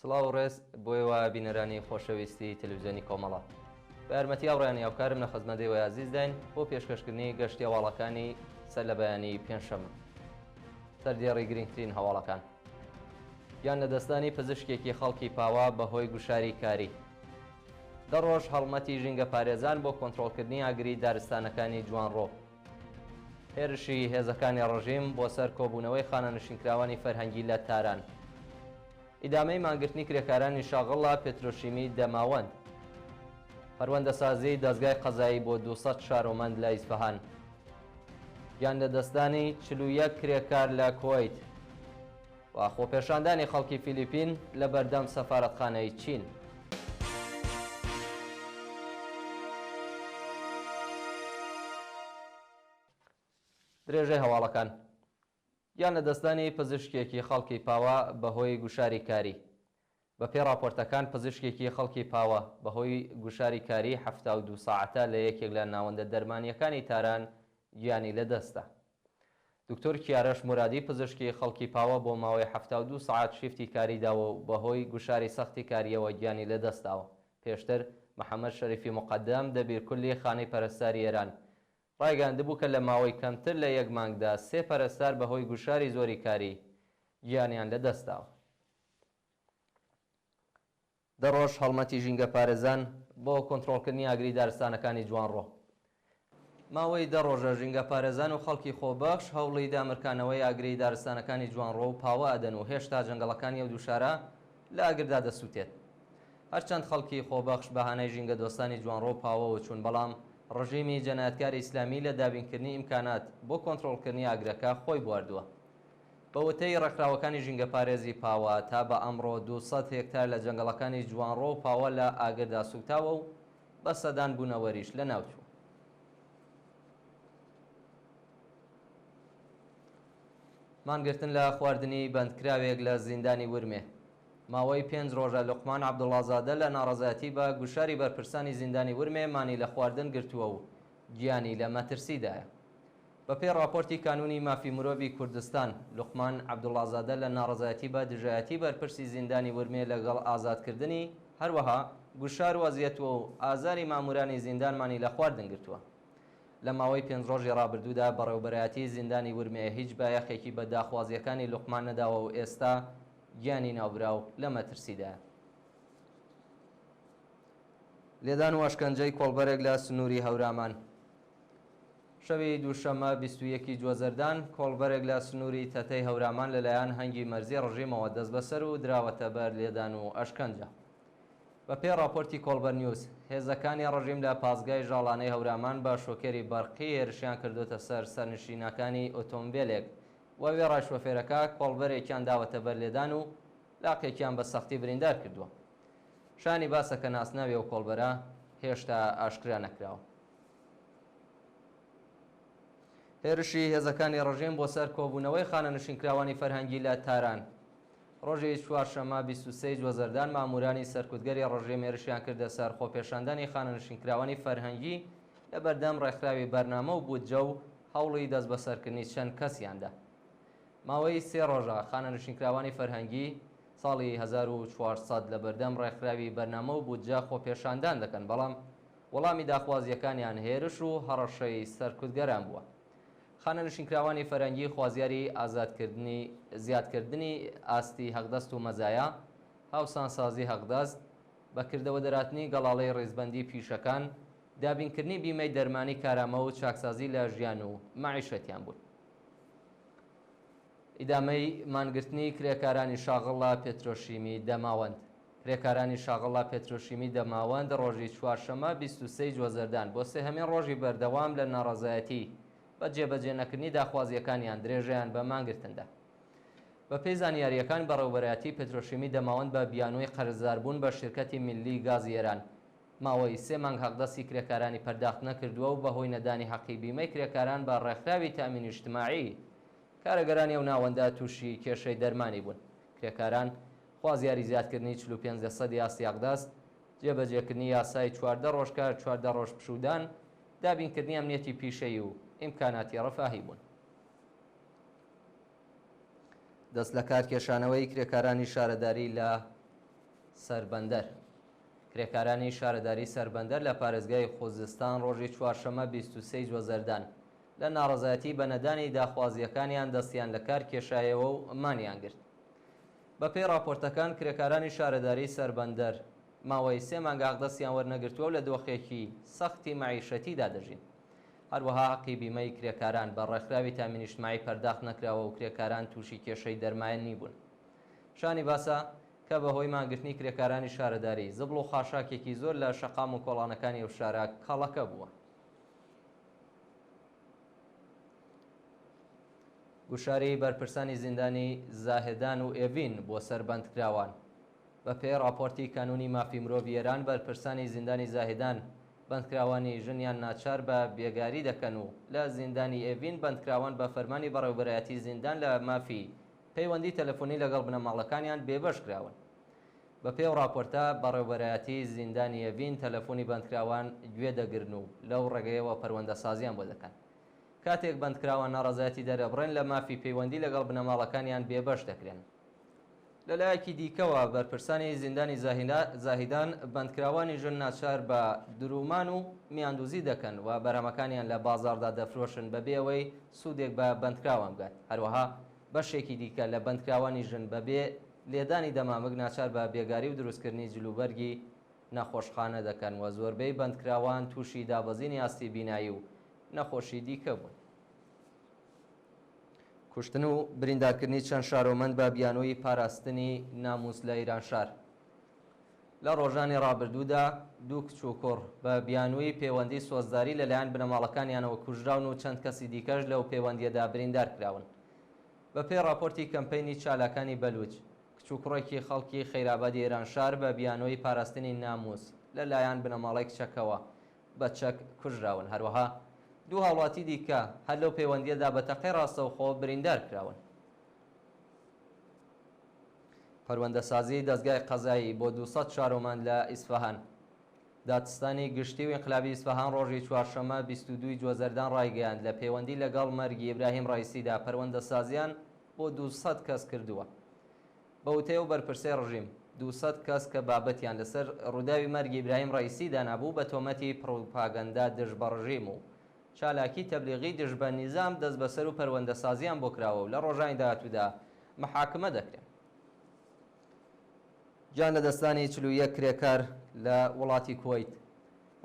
کڵاو ڕێز بۆیەوە بینەرانی خۆشەویستی تەلەڤیزیۆنی کۆمەڵە بە یارمەتی ئاوڕێیانی هاوکارم لە خزمەتەوە عەزیز داین بۆ پێشکەشکردنی گەشتی هەواڵەکانی سەر لە بەیانی پێنجشەممە. سەردێڕی گرنگترین هەواڵەکان یان لەدەستانی پزیشکێکی خەڵکی پاوە بەهۆی گوشاری کاری. 10 ڕۆژ هەڵمەتی ژینگە پارێزان بۆ کۆنتڕۆڵکردنی ئاگری دارستانەکانی جوانڕۆ. هێرشی هێزەکانی ڕژیم بۆ سەر کۆبوونەوەی خانەنشینکراوانی فەرهەنگی لە تاران. ئیدامەی مانگرتنی کرێکارانی شاغڵ پێترۆشیمی دەماوەند. پەروەندەسازی دەستگای قەزایی بۆ 200 شارۆمەند لە ئیسفەهان. یان لەدەستانی 41 کرێکار لە کوێیت. و خۆپێشاندانی خەڵکی فیلیپین لە بەردەم سەفارەتخانەی چین. درێژەی هەواڵەکان یان لەدەستانی پزیشکێکی خەڵکی پاوە بەهۆی گوشاری کاری. بەپێی راپۆرتەکان پزیشکێکی خەڵکی پاوە بەهۆی گوشاری کاری 72 ساعەتە لە یەکێک لە ناوەندە دەرمانیەکانی تاران گیانی لەدەستە. دکتۆر کیارەش مورادی پزیشکی خەڵکی پاوە بۆ ماوەی 72 ساعات شیفتی کاریداوە و بەهۆی گوشاری سەختی کاریەوە گیانی لەدەستاوە. پێشتر محەممەد شەریفی مقەدەم دەبیرکولی خانەی پەرستاری ئێران ڕایگەاندبوو کە لە ماوەی کەمتر لە 1 مانگدا 3 پەرستار بەهۆی گوشاری زۆری کاری گیانیان لەدەستاوە. 10 ڕۆژ هەڵمەتی ژینگە پارێزان بۆ کۆنتڕۆڵکردنی ئاگری دارستانەکانی جوانڕۆ. ماوەی 10 ڕۆژە ژینگە پارێزان و خەڵکی خۆبەخش هەوڵی دامرکانەوەی ئاگری دارستانەکانی جوانڕۆ و پاوە ئەدەن و هێشتا جەنگەڵەکانی ئەو دووشارە لە ئاگردا دەسووتێت. هەرچەند خەڵکی خۆبەخش بەهانەی ژینگە دۆستانی جوانڕۆ پاوەوە چوون، بەڵام ڕژیمی جەنایەتکاری ئیسلامی لە دابینکردنی ئیمکانات بۆ کۆنتڕۆڵکردنی ئاگرەکە خۆی بواردووە. بە وتەی ڕێکخراوەکانی ژینگە پارێزی پاوە تا بە ئەمڕۆ 200 هێکتار لە جەنگەڵەکانی جوانڕۆ و پاوە لە ئاگردا سوکتاوە و بە سەدان بوونەوەریش لە ناوچوو. مانگرتن لە خواردنی بەندکراوێک لە زیندانی ورمێ. ماوەی 5 ڕۆژە لوقمان عەبدوڵڵازادە لە ناڕەزایەتی بە گوشاری بەرپرسانی زیندانی ورمێ مانی لە خواردن گرتووە و گیانی لە مەترسیدایە. بەپێی راپۆرتی کانونی مافی مرۆڤی کوردستان، لوقمان عەبدوڵڵازادە لە ناڕەزایەتی بە دژایەتی بەرپرسی زیندانی ورمێ لەگەڵ ئازادکردنی هەروەها گوشار و ئەزیەتوە و ئازاری مامورانی زیندانمانی لە خواردن گرتووە. لە ماوەی 5 ڕۆژی ڕابردوودا بەڕێوەبەرایەتی زیندانی ورمێ هیچ بایەخێکی بە داخوازیەکانی لوقمان نەداوە و ئێستا گیانی ناوبراو لە مەترسیدایە. لێدان و ئەشکەنجەی کۆڵبەرێک لە سنووری هەورامان. شەوی دووشەممە 21 جوەزەردان کۆڵبەرێک لە سنووری تەتەی هەورامان لەلایەن هەنگی مەرزی ڕژیمەوە دەست بەسەر و دراوەتە بەر لێدان و ئەشکەنجە. بەپێی راپۆرتی کۆڵبەر نیوز، هێزەکانی ڕژیم لە پازگای ژاڵانەی هەورامان بە شۆکێری بەرقی هێرشیان کردوتە سەر سەرنشینەکانی ئۆتۆمبیلێک و وێڕای شۆفێرەکە کۆڵبەرێکیان داوەتە بەر لێدان و لاقێکیان بە سەختی بریندار کردووە. شانی باسەکە ناسناوی ئەو کۆڵبەرە هێشتا ئاشکرا نەکراوە. هێرشی هێزەکانی ڕژیم بۆ سەر کۆبوونەوەی خانەنشینکراوانی فەرهەنگی لە تاران. ڕۆژی چوارشەممە 23 جوەزەردان مامورانی سەرکوتگەری ڕژیم هێرشیان کردە سەر خۆپێشاندانی خانەنشینکراوانی فەرهەنگی لە بەردەم ڕێکخراوی بەرنامە و بودجە و هەوڵی دەست بەسەرکردنی چەند کەسیاندا. ماوەی 3 ڕۆژە خانەنشینکراوانی فەرهەنگی ساڵی 1400 لە بەردەم ڕێکخراوی بەرنامە و بودجە خۆپێشاندان دەکەن، بەڵام وەڵامی داخوازیەکانیان هێرش و هەڕەشەی سەرکوتگەران بووە. خانەنشینکراوانی فەرهەنگی خوازیاری ئازادکردنی زیادکردنی ئاستی هەقدەست و مەزایە، هاوسانسازی هەقدەست، بەکردەوە دەراتنی گەڵاڵەی ڕێزبەندی پیشەکان، دابینکردنی بیمەی دەرمانی کارامە و چاکسازی لە ژیان و مەعیشەتیان بوون. ئیدامەی مانگرتنی کرێکارانی شاغڵ پێترۆشیمی دەماوەند. کرێکارانی شاغڵ پێترۆشیمی دەماوەند ڕۆژی چوارشەممە 23 جوەزەردان بۆ سێهەمین ڕۆژی بەردەوام لە ناڕەزایەتی بە جێبەجێنەکردنی داخوازیەکانیان درێژەیان بە مانگرتندا. بە پێی زانیاریەکان بەڕێوەبەرایەتی پێترۆشیمی دەماوەند بە بیانووی قەرزداربوون بە شرکەتی میلی گازی ئێران ماوەی 3 مانگ هەقدەستی کرێکارانی پەرداخت نەکردووە و بەهۆی نەدانی حەقی بیمەی کرێکاران بە ڕێکخراوی تامینی ئیجتیماعی کارەگەرانی ئەو ناوەندە تووشی کێشەی دەرمانی بوون. کرێکاران خوازیاری زیادکردنی 45% ئاستی هەقدەست، جێبەجێکردنی یاسای 14 ڕۆژکار 14 ڕۆژ پشودان، دابینکردنی ئەمنیەتی پیشەیی و ئیمکاناتی ڕەفاهی بوون. دەست لە کارکێشانەوەی کرێکارانی شارەداری لە سەربەندەر. کرێکارانی شارەداری سەربەندەر لە پارێزگای خوزستان ڕۆژی چوارشەمە 23 جوەزەردان لە ناڕەزایەتی بە نەدانی داخوازیەکانیان دەستیان لە کار کێشایەوە و مانیان گرت. بەپێی راپۆرتەکان کرێکارانی شارەداری سەربەندەر ماوەی 3 مانگە ئاغدەستیان وەرنەگرتووە و لە دۆخێکی سەختی مەعیشەتیدا دەژین. هەروەها حەقی بیمەی کرێکاران بە ڕێکخراوی تامینی ئیجتیماعی پەرداخت نەکراوە و کرێکاران تووشی کێشەی دەرمایە بوون. شانی باسە کە بەهۆی مانگرتنی کرێکارانی شارەداری زبڵ و خاشاکێکی زۆر لە شەقام و کۆڵانەکانی ئەو شارە کەڵەکە بووە. گوشاری بەرپرسانی زیندانی زاهدان و ئێڤین بۆ سەربەندکراوان. بە پێی راپۆرتی کانونی مافی مرۆڤ ئێران بەرپرسانی زیندانی زاهدان بەندکراوانی ژنیان ناچار بە بێگاری دەکەن و لە زیندانی ئێڤین بەندکراوان بە فەرمانی بەڕێوەبەرایەتی زیندان لە مافی پەیوەندی تەلەفۆنی لەگەڵ بنەماڵەکانیان بێبەش کراون. بە پێی راپۆرتە بەڕێوەبەرایەتی زیندانی ئێڤین تەلەفۆنی بەندکراوان گوێ دەگرن و لەو ڕێگەیەوە پەروەندە سازیان بۆ دەکەن. کاتێک بەندکراوان ناڕەزایەتی دەرەبڕێن لە مافی پەیوەندی لەگەڵ بنەماڵەکانیان بێبەش دەکرێن. لەلایەکی دیکەوە بەرپرسانی زیندانی زاهیدان بەندکراوانی ژن ناچار بە درومان و میاندوزی دەکەن و بەرهەمەکانیان لە بازاڕدا دەفرۆشن بەبێ ئەوەی سوودێک بە بەندکراوان بگات. هەروەها بەشێکی دیکە لە بەندکراوانی ژن بەبێ لێدانی دەمامک ناچار بە بێگاری و دروستکردنی جلوبەرگی نەخۆشخانە دەکەن و زۆربەی بەندکراوان تووشی دابەزینی ئاستی بینایی و نەخۆشی دیکە بوون. کوشتن و بریندارکردنی چەند شارۆمەند بە بیانۆی پاراستنی ناموس لە ئیرانشار. لە ڕۆژانی ڕابردوودا دوو کچ و کوڕ بە بیانووی پەیوەندی سۆزداری لەلایەن بنەماڵەکانیانەوە کوژراون و چەند کەسی دیکەش لەو پەیوەندیەدا بریندار کراون. بە پێی راپۆرتی کەمپەینی چالاکانی بەلوچ کچ و کوڕێکی خەڵکی خەیرابادی ئێرانشار بە بیانۆی پاراستنی ناموس لەلایەن بنەماڵی کچەکەوە بە چەک کوژراون. هەروەها دوو هاوڵاتی دیکە هەر لەو پەیوەندیەدا بە تەقەی ڕاستەوخۆ بریندار کراون. پەروەندەسازی دەستگای قەزایی بۆ 200 شارۆمەند لە ئیسفەهان. دادستانی گشتی و ئینقلابی ئیسفەهان ڕۆژی چوارشەمە 22 جوەزەردان ڕایگەیاند لە پەیوەندی لەگەڵ مەرگی ئیبراهیم ڕایسیدا پەروەندەسازیان بۆ 200 کەس کردووە. بە وتەی و بەرپرسەی ڕژیم 200 کەس کە بابەتیان لەسەر ڕووداوی مەرگی ئیبراهیم ڕایسیدا نابوو بە تۆمەتی پڕۆپاگەندا دژ بە ڕژیم و چالاکی تەبلیغی دژ بە نیزام دەست بەسەر و پەروەندەسازیان بۆ کراوە و لە ڕۆژانی داهاتوودا محاکمە دەکرێن. گیان لە دەستانی 41 کرێکار لە وڵاتی کوێیت.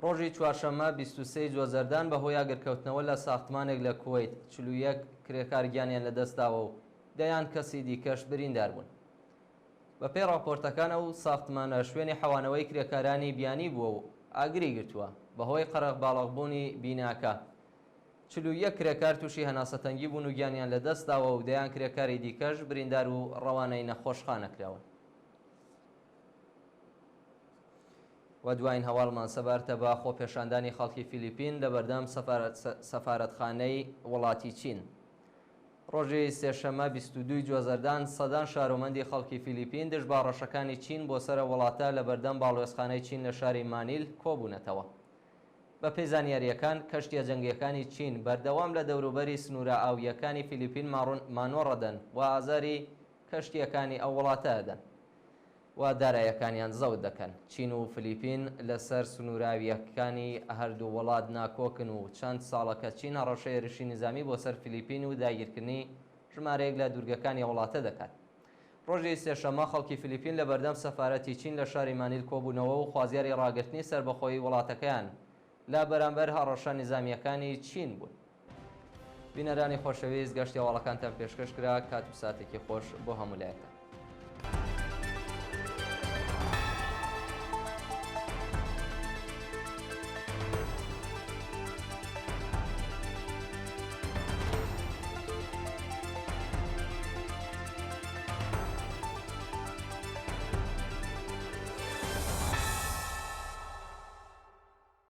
ڕۆژی چوارشەمە 23 جوەزەردان بەهۆی ئاگرکەوتنەوە لە ساختمانێک لە کوێیت 41 کرێکار گیانیان لەدەستداوە و دەیان کەسی دیکەش بریندار بوون. بە پێی راپۆرتەکانە و ساختمانە شوێنی حەوانەوەی کرێکارانی بیانی بووە و ئاگری گرتووە بەهۆی قەرەق باڵغبوونی بیناکە. 41 کرێکار تووشی هەناسەتەنگی بوون و گیانیان لەدەستداوە و دەیان کرێکاری دیکەش بریندار و ڕەوانەی نەخۆشخانەکراون. و دوایین هەواڵمان سەبارەتە بە خۆپێشاندانی خەڵکی فیلیپین لە بەردەم سەفارەتخانەی وڵاتی چین. ڕۆژی سێشەمە 22 جوەزەردان سەدان شارۆمەندی خەڵکی فیلیپین دژبارەشەکانی چین بۆ سەرە وڵاتە لە بەردەم باڵوێزخانەی چین لە شاری مانیل کۆبوونەتەوە. بە پێی زانیاریەکان کەشتیە جەنگیەکانی چین بەردەوام لە دەوروبەری سنوورە ئاویەکانی فیلیپین مانۆڕەدەن و ئازاری کەشتیەکانی ئەو وڵاتە دەدەن و دارایەکانیان زەوت دەکەن. چین و فیلیپین لەسەر سنووراویەکانی هەردوو وڵات ناکۆکن و چەند ساڵەکە چین هەڕەشەی ڕیشی نظامی بۆ سەر فیلیپین و داگیرکردنی ژمارەیەک لە دوورگەکانی وڵاتە دەکات. ڕۆژی سێشەمە خەڵکی فیلیپین لە بەردەم سەفارەتی چین لە شاری مانیل کۆبوونەوە و خوازیاری ڕاگررتنی سربەخۆیی وڵاتەکەیان لە بەرامبەر هەڕەشە نظامیەکانی چین بوون. بینەرانی خۆشەویست گەشتی هەواڵەکانتان پێشکەش کرا. کات و ساتێکی خۆش بۆ هەموو لایەکە.